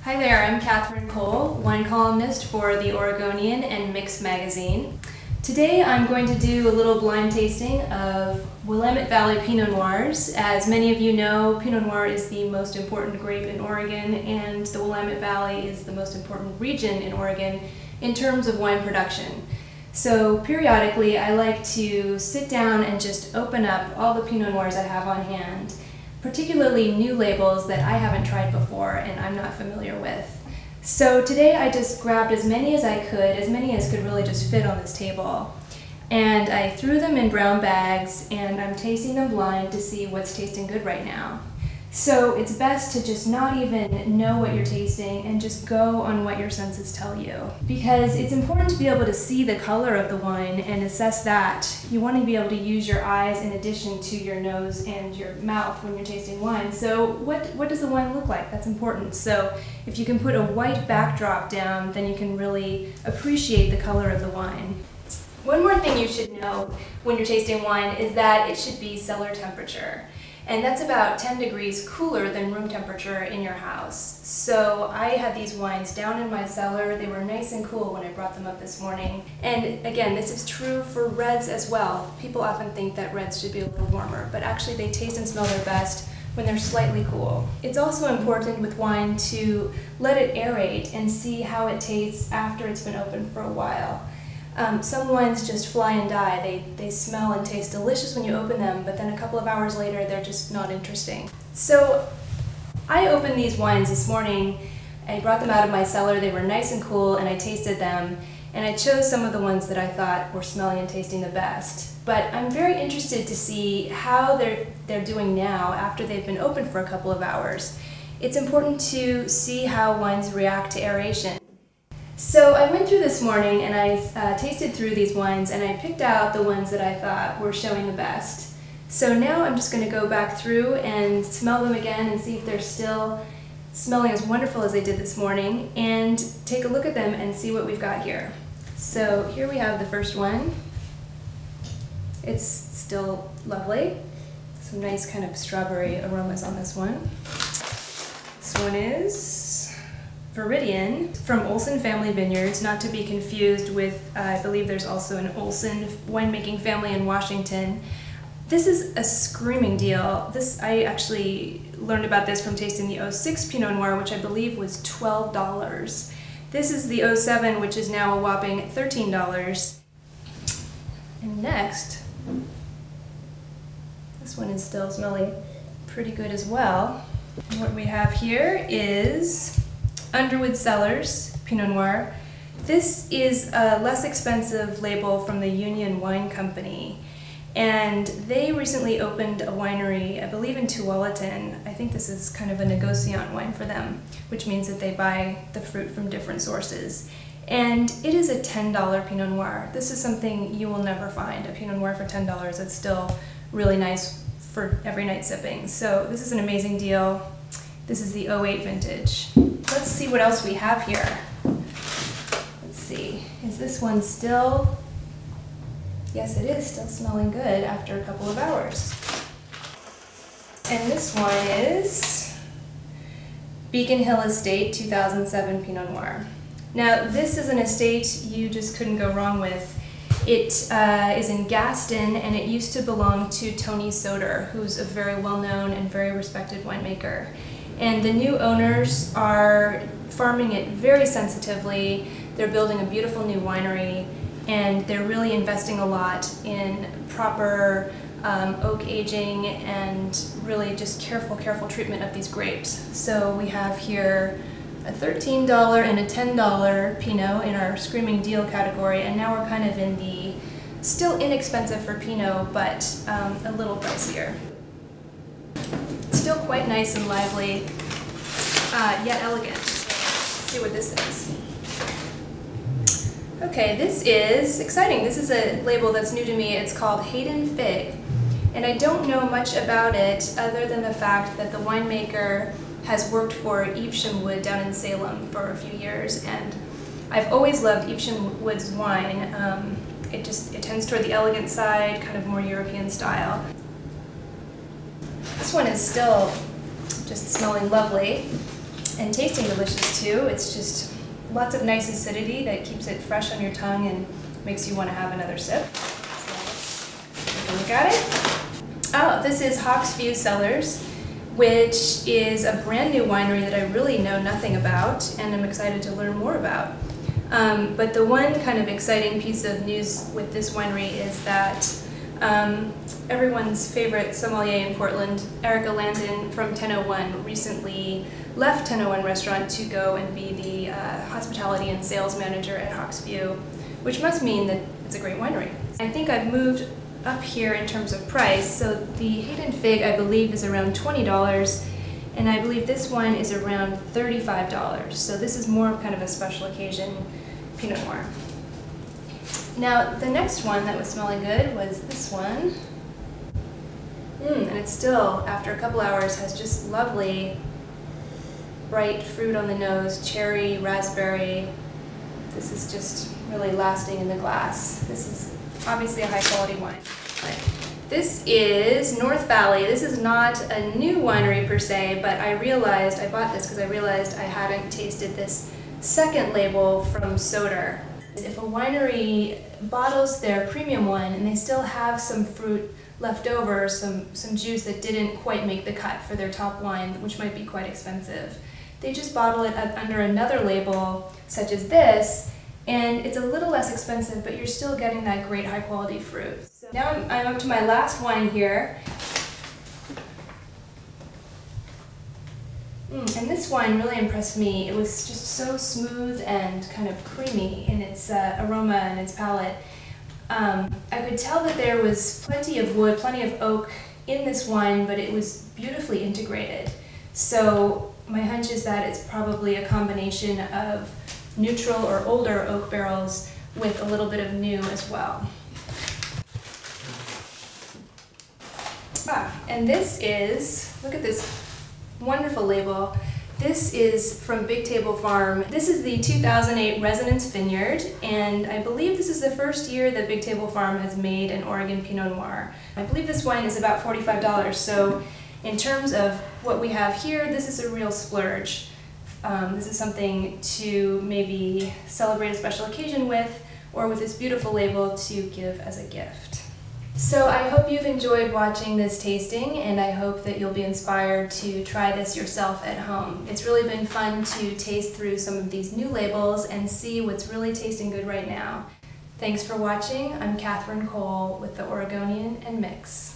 Hi there, I'm Katherine Cole, wine columnist for the Oregonian and Mix magazine. Today I'm going to do a little blind tasting of Willamette Valley Pinot Noirs. As many of you know, Pinot Noir is the most important grape in Oregon, and the Willamette Valley is the most important region in Oregon in terms of wine production. So periodically I like to sit down and just open up all the Pinot Noirs I have on hand, particularly new labels that I haven't tried before and I'm not familiar with. So today I just grabbed as many as I could, as many as could really just fit on this table. And I threw them in brown bags and I'm tasting them blind to see what's tasting good right now. So it's best to just not even know what you're tasting and just go on what your senses tell you. Because it's important to be able to see the color of the wine and assess that. You want to be able to use your eyes in addition to your nose and your mouth when you're tasting wine. So what does the wine look like? That's important. So if you can put a white backdrop down, then you can really appreciate the color of the wine. One more thing you should know when you're tasting wine is that it should be cellar temperature. And that's about 10 degrees cooler than room temperature in your house. So I had these wines down in my cellar. They were nice and cool when I brought them up this morning. And again, this is true for reds as well. People often think that reds should be a little warmer, but actually they taste and smell their best when they're slightly cool. It's also important with wine to let it aerate and see how it tastes after it's been open for a while. Some wines just fly and die. They smell and taste delicious when you open them, but then a couple of hours later they're just not interesting. So I opened these wines this morning. I brought them out of my cellar. They were nice and cool and I tasted them, and I chose some of the ones that I thought were smelling and tasting the best. But I'm very interested to see how they're doing now after they've been open for a couple of hours. It's important to see how wines react to aeration. So I went through this morning and I tasted through these wines and I picked out the ones that I thought were showing the best. So now I'm just going to go back through and smell them again and see if they're still smelling as wonderful as they did this morning, and take a look at them and see what we've got here. So here we have the first one. It's still lovely. Some nice kind of strawberry aromas on this one. This one is Viridian from Olson Family Vineyards, not to be confused with, I believe there's also an Olson winemaking family in Washington. This is a screaming deal. I actually learned about this from tasting the 06 Pinot Noir, which I believe was $12. This is the 07, which is now a whopping $13. And next, this one is still smelling pretty good as well. And what we have here is Underwood Cellars Pinot Noir. This is a less expensive label from the Union Wine Company, and they recently opened a winery, I believe in Tualatin. I think this is kind of a negociant wine for them, which means that they buy the fruit from different sources. And it is a $10 Pinot Noir. This is something you will never find, a Pinot Noir for $10 that's still really nice for every night sipping. So this is an amazing deal. This is the 08 vintage. Let's see what else we have here. Let's see, is this one still? Yes, it is still smelling good after a couple of hours. And this one is Beacon Hill Estate 2007 Pinot Noir. Now this is an estate you just couldn't go wrong with. It is in Gaston, and it used to belong to Tony Soder, who's a very well-known and very respected winemaker. And the new owners are farming it very sensitively. They're building a beautiful new winery, and they're really investing a lot in proper oak aging and really just careful treatment of these grapes. So we have here a $13 and a $10 Pinot in our screaming deal category, and now we're kind of in the still inexpensive for Pinot, but a little pricier. Still quite nice and lively, yet elegant. Let's see what this is. Okay, this is exciting. This is a label that's new to me. It's called Hayden Fig, and I don't know much about it other than the fact that the winemaker has worked for Evesham Wood down in Salem for a few years, and I've always loved Evesham Wood's wine. It tends toward the elegant side, kind of more European style. This one is still just smelling lovely. and tasting delicious too. It's just lots of nice acidity that keeps it fresh on your tongue and makes you want to have another sip. So let's take a look at it. Oh, this is Hawks View Cellars, which is a brand new winery that I really know nothing about and I'm excited to learn more about. But the one kind of exciting piece of news with this winery is that everyone's favorite sommelier in Portland, Erica Landon from 1001, recently left 1001 Restaurant to go and be the hospitality and sales manager at Hawks View, which must mean that it's a great winery. I think I've moved up here in terms of price. So the Hayden Fig, I believe, is around $20, and I believe this one is around $35. So this is more of kind of a special occasion Pinot Noir. Now, the next one that was smelling good was this one. And it still, after a couple hours, has just lovely, bright fruit on the nose, cherry, raspberry. This is just really lasting in the glass. This is obviously a high quality wine. This is North Valley. This is not a new winery per se, but I bought this because I realized I hadn't tasted this second label from Soder. If a winery bottles their premium wine and they still have some fruit left over, some juice that didn't quite make the cut for their top wine, which might be quite expensive, they just bottle it under another label, such as this, and it's a little less expensive, but you're still getting that great high quality fruit. So now I'm up to my last wine here. And this wine really impressed me. It was just so smooth and kind of creamy in its aroma and its palate. I could tell that there was plenty of wood, plenty of oak in this wine, but it was beautifully integrated. So my hunch is that it's probably a combination of neutral or older oak barrels with a little bit of new as well. And this is, look at this wonderful label. This is from Big Table Farm. This is the 2008 Resonance Vineyard, and I believe this is the first year that Big Table Farm has made an Oregon Pinot Noir. I believe this wine is about $45, so in terms of what we have here, this is a real splurge. This is something to maybe celebrate a special occasion with, or with this beautiful label to give as a gift. So I hope you've enjoyed watching this tasting, and I hope that you'll be inspired to try this yourself at home. It's really been fun to taste through some of these new labels and see what's really tasting good right now. Thanks for watching. I'm Katherine Cole with the Oregonian and Mix.